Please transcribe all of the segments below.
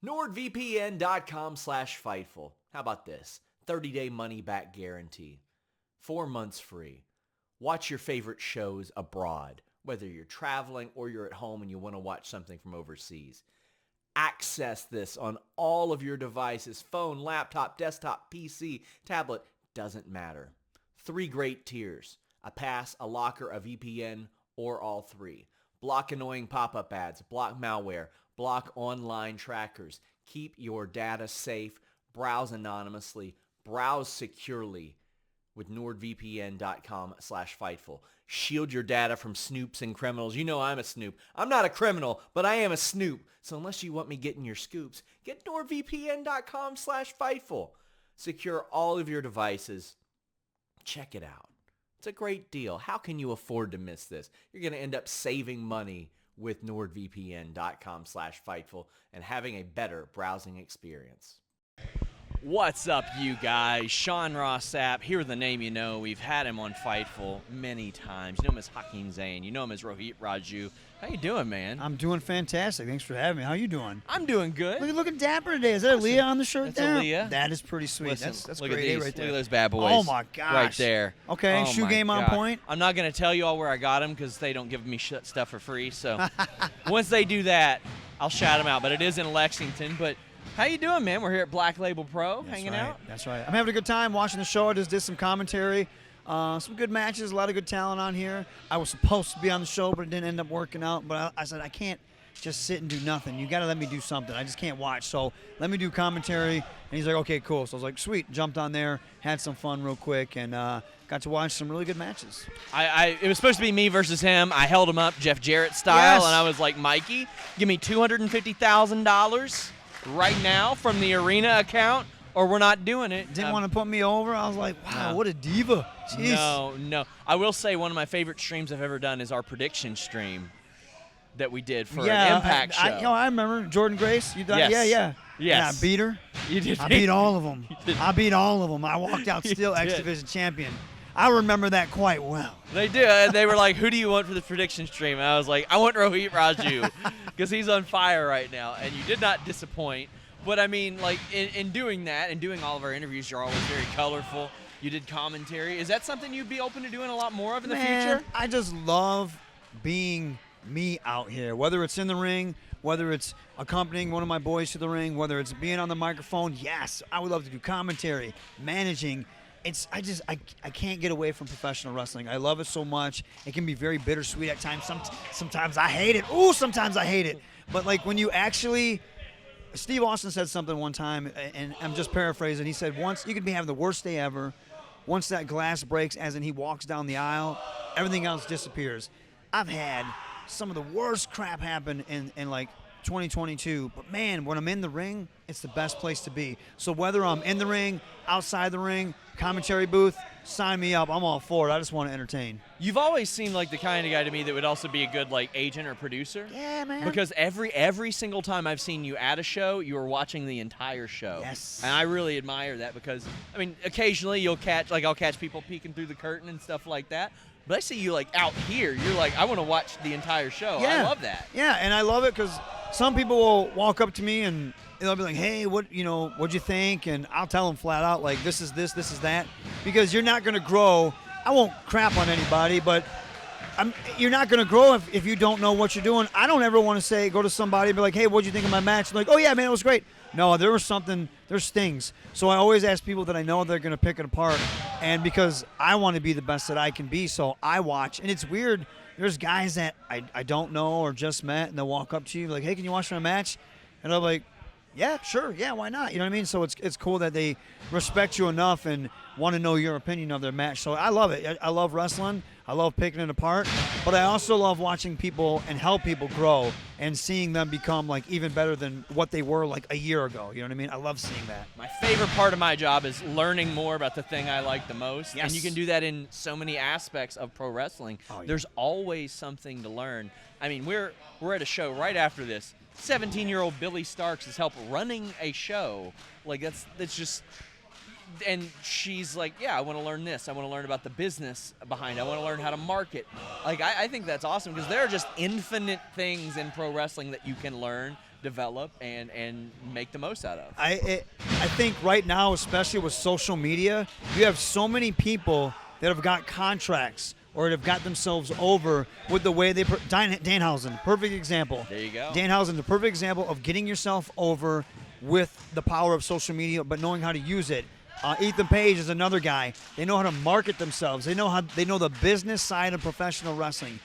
NordVPN.com/Fightful. How about this? 30-day money-back guarantee. 4 months free. Watch your favorite shows abroad, whether you're traveling or you're at home and you want to watch something from overseas. Access this on all of your devices, phone, laptop, desktop, PC, tablet, doesn't matter. 3 great tiers: a pass, a locker, a VPN, or all 3. Block annoying pop-up ads, block malware, block online trackers. Keep your data safe. Browse anonymously. Browse securely with NordVPN.com/Fightful. Shield your data from snoops and criminals. You know I'm a snoop. I'm not a criminal, but I am a snoop. So unless you want me getting your scoops, get NordVPN.com/Fightful. Secure all of your devices. Check it out. It's a great deal. How can you afford to miss this? You're going to end up saving money with NordVPN.com/Fightful and having a better browsing experience. What's up, you guys? Sean Ross Sapp, here with the name you know. We've had him on Fightful many times. You know him as Hakim Zane. You know him as Rohit Raju. How you doing, man? I'm doing fantastic. Thanks for having me. How you doing? I'm doing good. Look, looking dapper today. Is that Leah on the shirt there? That's Leah. That is pretty sweet. Listen, that's look great at these. right there. Look at those bad boys. Oh, my gosh. Right there. Okay, Oh shoe my game on God. point. I'm not going to tell you all where I got them because they don't give me stuff for free. So once they do that, I'll shout them out. But it is in Lexington. But how you doing, man? We're here at Black Label Pro, hanging out. That's right. I'm having a good time watching the show. I just did some commentary. Some good matches, a lot of good talent on here. I was supposed to be on the show, but it didn't end up working out. But I said, I can't just sit and do nothing. You got to let me do something. I just can't watch. So let me do commentary. And he's like, okay, cool. So I was like, sweet. Jumped on there, had some fun real quick, and got to watch some really good matches. It was supposed to be me versus him. I held him up Jeff Jarrett style, Yes. and I was like, Mikey, give me $250,000 right now from the arena account, or we're not doing it. Didn't want to put me over. I was like, wow, what a diva. Jeez. No. I will say one of my favorite streams I've ever done is our prediction stream that we did for an Impact show. I remember Jordan Grace. You done? Yes. Yeah. Yes. And I beat her. You did. I beat all of them. I beat all of them. I walked out still X Division champion. I remember that quite well. They do. They were like, who do you want for the prediction stream? And I was like, I want Rohit Raju because he's on fire right now. And you did not disappoint. But, I mean, like, in doing that and doing all of our interviews, you're always very colorful. You did commentary. Is that something you'd be open to doing a lot more of in the future? I just love being me out here, whether it's in the ring, whether it's accompanying one of my boys to the ring, whether it's being on the microphone. Yes, I would love to do commentary, managing. I can't get away from professional wrestling. I love it so much. It can be very bittersweet at times. Sometimes I hate it. Ooh, sometimes I hate it. But like when you actually, Steve Austin said something one time, and I'm just paraphrasing. He said, once you could be having the worst day ever, once that glass breaks, as in he walks down the aisle, everything else disappears. I've had some of the worst crap happen in like 2022, but man, when I'm in the ring, it's the best place to be. So whether I'm in the ring, outside the ring, commentary booth, sign me up. I'm all for it. I just want to entertain. You've always seemed like the kind of guy to me that would also be a good like agent or producer. Yeah, man. Because every single time I've seen you at a show, you are watching the entire show. Yes. And I really admire that because, I mean, occasionally I'll catch people peeking through the curtain and stuff like that. But I see you like out here. You're like, I want to watch the entire show. Yeah. I love that. Yeah, and I love it because some people will walk up to me and they'll be like, hey, what'd you think? And I'll tell them flat out, like, this is this is that. Because you're not going to grow. I won't crap on anybody, but you're not going to grow if you don't know what you're doing. I don't ever want to go to somebody and be like, hey, what'd you think of my match? And like, oh, yeah, man, it was great. No, there's things. So I always ask people that I know they're going to pick it apart. And because I want to be the best that I can be, so I watch. And it's weird. There's guys that I don't know or just met, and they'll walk up to you like, hey, can you watch my match? And I'm like, yeah, sure, yeah, why not? You know what I mean? So it's cool that they respect you enough and want to know your opinion of their match. So I love it. I love wrestling. I love picking it apart. But I also love watching people and help people grow and seeing them become like even better than what they were like a year ago. You know what I mean? I love seeing that. My favorite part of my job is learning more about the thing I like the most. Yes. And you can do that in so many aspects of pro wrestling. Oh, yeah. There's There's always something to learn. I mean, we're at a show right after this. 17-year-old Billie Starkz is running a show. Like that's just, and she's like, yeah, I want to learn this. I want to learn about the business behind it. I want to learn how to market. Like I think that's awesome because there are just infinite things in pro wrestling that you can learn develop and make the most out of. I think right now, especially with social media, you have so many people that have got contracts or have got themselves over with the way they Danhausen, perfect example. There you go. Danhausen, the perfect example of getting yourself over with the power of social media, but knowing how to use it. Ethan Page is another guy. They know how to market themselves. They know the business side of professional wrestling.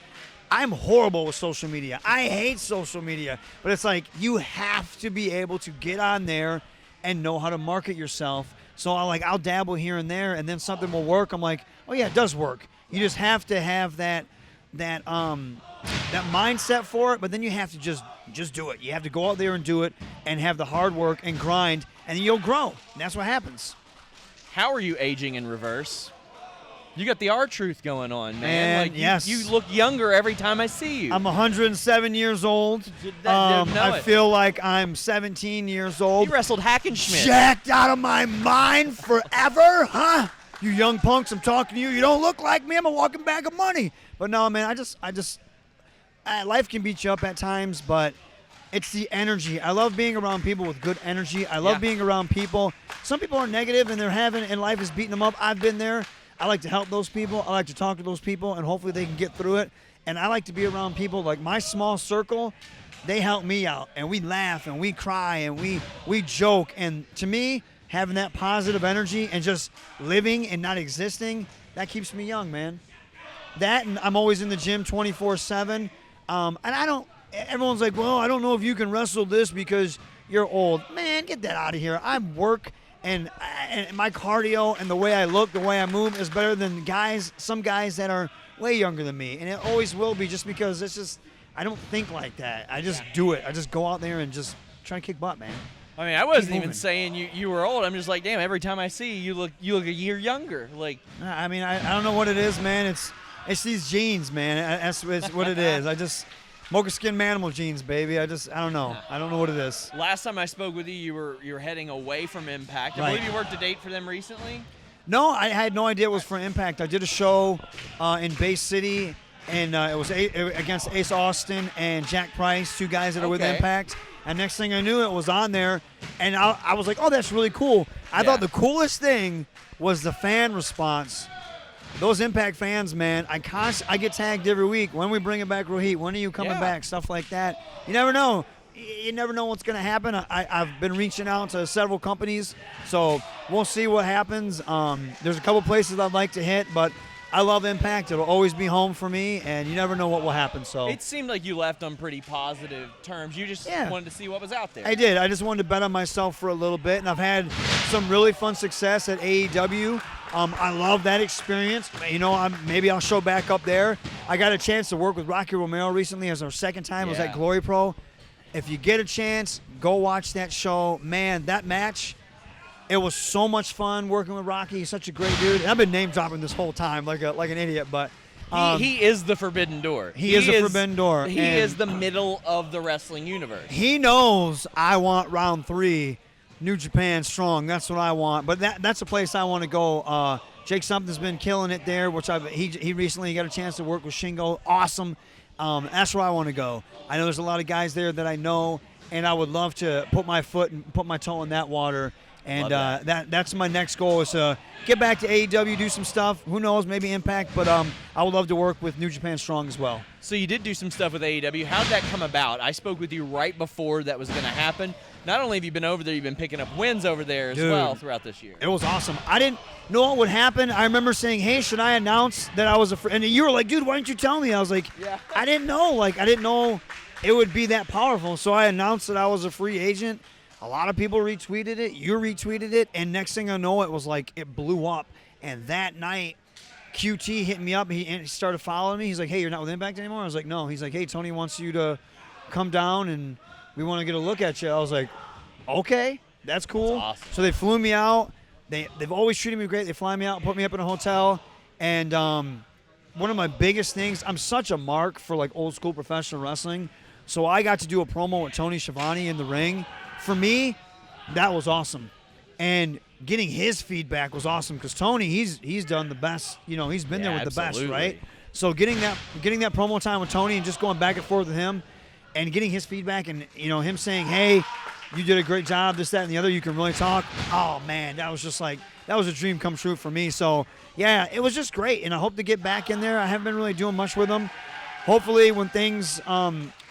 I'm horrible with social media. I hate social media, but it's like you have to be able to get on there and know how to market yourself. So I'll dabble here and there, and then something will work. I'm like, oh yeah, it does work. You just have to have that mindset for it, but then you have to just do it. You have to go out there and do it, and have the hard work and grind, and you'll grow. And that's what happens. How are you aging in reverse? You got the R-Truth going on, man. Yes. You look younger every time I see you. I'm 107 years old. I feel like I'm 17 years old. You wrestled Hackenschmidt. Jacked out of my mind forever, huh? You young punks, I'm talking to you. You don't look like me. I'm a walking bag of money. But no, man, life can beat you up at times, but it's the energy. I love being around people with good energy. I love being around people. Some people are negative and life is beating them up. I've been there. I like to help those people. I like to talk to those people, and hopefully they can get through it. And I like to be around people like my small circle. They help me out, and we laugh, and we cry, and we joke. And to me, having that positive energy and just living and not existing, that keeps me young, man. That, and I'm always in the gym 24/7. And everyone's like, well, I don't know if you can wrestle this because you're old. Man, get that out of here. I work. And my cardio and the way I look, the way I move is better than some guys that are way younger than me. And it always will be, just because I don't think like that. I just do it. I just go out there and just try to kick butt, man. I mean, I wasn't even saying you were old. I'm just like, damn, every time I see you look a year younger. Like, I mean, I don't know what it is, man. It's these genes, man. That's what it is. Mocha Skin Manimal jeans, baby. I don't know. I don't know what it is. Last time I spoke with you, you were heading away from Impact. I believe you worked a date for them recently? No, I had no idea it was for Impact. I did a show in Bay City, and it was against Ace Austin and Jack Price, two guys that are with Impact. And next thing I knew, it was on there, and I was like, oh, that's really cool. I thought the coolest thing was the fan response. Those Impact fans, man, I get tagged every week. When we bring it back, Rohit, when are you coming back? Stuff like that. You never know. You never know what's going to happen. I've been reaching out to several companies, so we'll see what happens. There's a couple places I'd like to hit, but I love Impact. It'll always be home for me, and you never know what will happen. So it seemed like you left on pretty positive terms. You just wanted to see what was out there. I did. I just wanted to bet on myself for a little bit, and I've had some really fun success at AEW. I love that experience. You know, maybe I'll show back up there. I got a chance to work with Rocky Romero recently as our second time. It was at Glory Pro. If you get a chance, go watch that show. Man, that match, it was so much fun working with Rocky. He's such a great dude. And I've been name dropping this whole time like an idiot, but he is the Forbidden Door. He is the Forbidden Door. He is the middle of the wrestling universe. He knows I want round 3. New Japan strong. That's what I want. But that's a place I want to go. Jake Something's been killing it there, which he recently got a chance to work with Shingo. Awesome. That's where I want to go. I know there's a lot of guys there that I know, and I would love to put my foot and put my toe in that water. And that's my next goal, is to get back to AEW, do some stuff. Who knows, maybe Impact, but I would love to work with New Japan Strong as well. So you did do some stuff with AEW. How did that come about? I spoke with you right before that was going to happen. Not only have you been over there, you've been picking up wins over there as well throughout this year. It was awesome. I didn't know what would happen. I remember saying, hey, should I announce that I was a free? And you were like, dude, why didn't you tell me? I was like, I didn't know. I didn't know it would be that powerful. So I announced that I was a free agent. A lot of people retweeted it. You retweeted it. And next thing I know, it was like it blew up. And that night, QT hit me up. He started following me. He's like, hey, you're not with Impact anymore? I was like, no. He's like, hey, Tony wants you to come down and we want to get a look at you. I was like, okay, that's cool. That's awesome. So they flew me out. They've always treated me great. They fly me out, put me up in a hotel. And one of my biggest things, I'm such a mark for like old school professional wrestling. So I got to do a promo with Tony Schiavone in the ring. For me, that was awesome. And getting his feedback was awesome because Tony, he's done the best. You know, he's been there with the best, right? So getting that promo time with Tony and just going back and forth with him, and getting his feedback and, him saying, hey, you did a great job, this, that, and the other, you can really talk. Oh, man, that was a dream come true for me. So, yeah, it was just great, and I hope to get back in there. I haven't been really doing much with them. Hopefully when things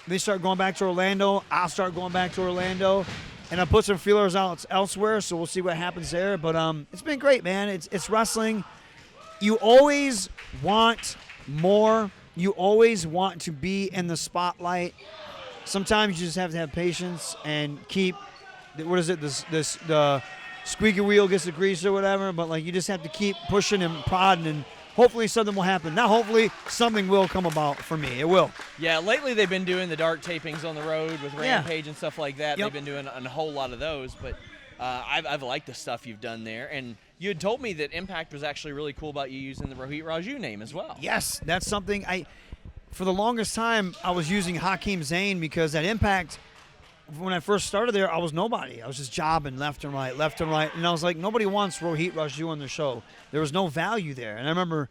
they start going back to Orlando, I'll start going back to Orlando. And I put some feelers out elsewhere, so we'll see what happens there. But it's been great, man. It's wrestling. You always want more. You always want to be in the spotlight. Sometimes you just have to have patience and keep, the squeaky wheel gets the grease or whatever. But, you just have to keep pushing and prodding, and hopefully something will happen. Now, hopefully something will come about for me. It will. Yeah, lately they've been doing the dark tapings on the road with Rampage and stuff like that. Yep. They've been doing a whole lot of those, but I've liked the stuff you've done there. And you had told me that Impact was actually really cool about you using the Rohit Raju name as well. Yes, that's something for the longest time, I was using Hakim Zane because at Impact, when I first started there, I was nobody. I was just jobbing left and right. And I was like, nobody wants Rohit Raju on their show. There was no value there. And I remember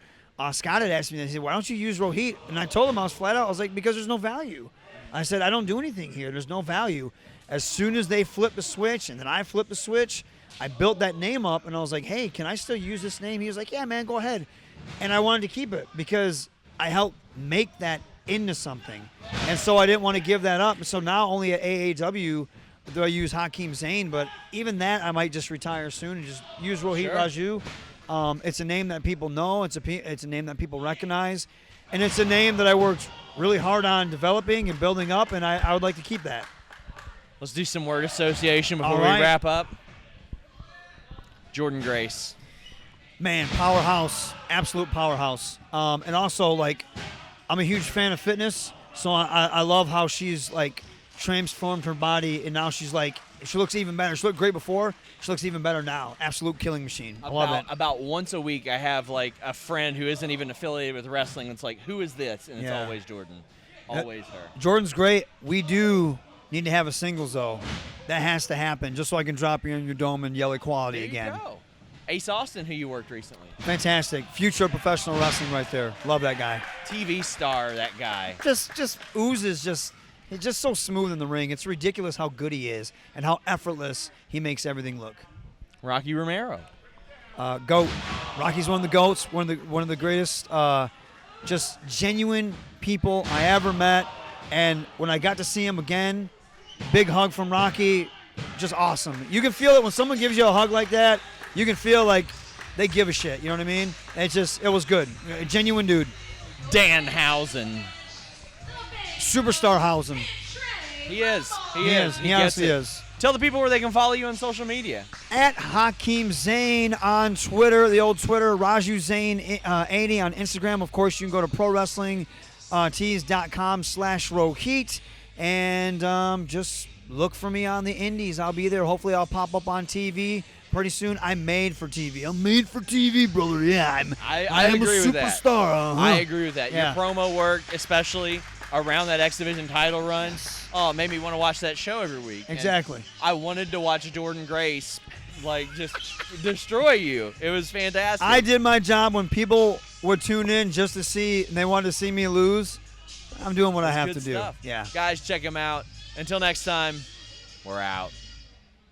Scott had asked me, he said, why don't you use Rohit? And I told him, I was flat out, I was like, because there's no value. I said, I don't do anything here. There's no value. As soon as they flipped the switch and then I flipped the switch, I built that name up and I was like, hey, can I still use this name? He was like, yeah, man, go ahead. And I wanted to keep it because I helped make that into something. And so I didn't want to give that up. So now only at AAW do I use Hakim Zane, but even that I might just retire soon and just use Rohit Raju. It's a name that people know. It's a name that people recognize. And it's a name that I worked really hard on developing and building up, and I would like to keep that. Let's do some word association before we wrap up. Jordan Grace. Man, powerhouse. Absolute powerhouse. And also, I'm a huge fan of fitness, so I love how she's, transformed her body, and now she looks even better. She looked great before. She looks even better now. Absolute killing machine. I love it. About once a week, I have, a friend who isn't even affiliated with wrestling. It's like, who is this? And it's always Jordan. Always her. Jordan's great. We do need to have a singles, though. That has to happen, just so I can drop you in your dome and yell equality again. There you go. Ace Austin, who you worked recently. Fantastic. Future professional wrestling right there. Love that guy. TV star, that guy. Just oozes, he's just so smooth in the ring. It's ridiculous how good he is and how effortless he makes everything look. Rocky Romero. GOAT. Rocky's one of the GOATs, one of the greatest just genuine people I ever met. And when I got to see him again, big hug from Rocky, just awesome. You can feel it when someone gives you a hug like that. You can feel like they give a shit. You know what I mean? It was good. A genuine dude. Danhausen. Superstar Hausen. He is. He honestly is. Tell the people where they can follow you on social media. At Hakim Zane on Twitter, the old Twitter, Raju Zane 80 on Instagram. Of course, you can go to prowrestlingtees.com/Rohit and just look for me on the indies. I'll be there. Hopefully, I'll pop up on TV pretty soon. I'm made for TV. I'm made for TV, brother. Yeah, I am a superstar. Uh-huh. I agree with that. Yeah. Your promo work, especially around that X Division title run, made me want to watch that show every week. Exactly. And I wanted to watch Jordan Grace, just destroy you. It was fantastic. I did my job when people would tune in just to see, and they wanted to see me lose. I'm doing what I have to do. Stuff. Yeah. Guys, check him out. Until next time, we're out.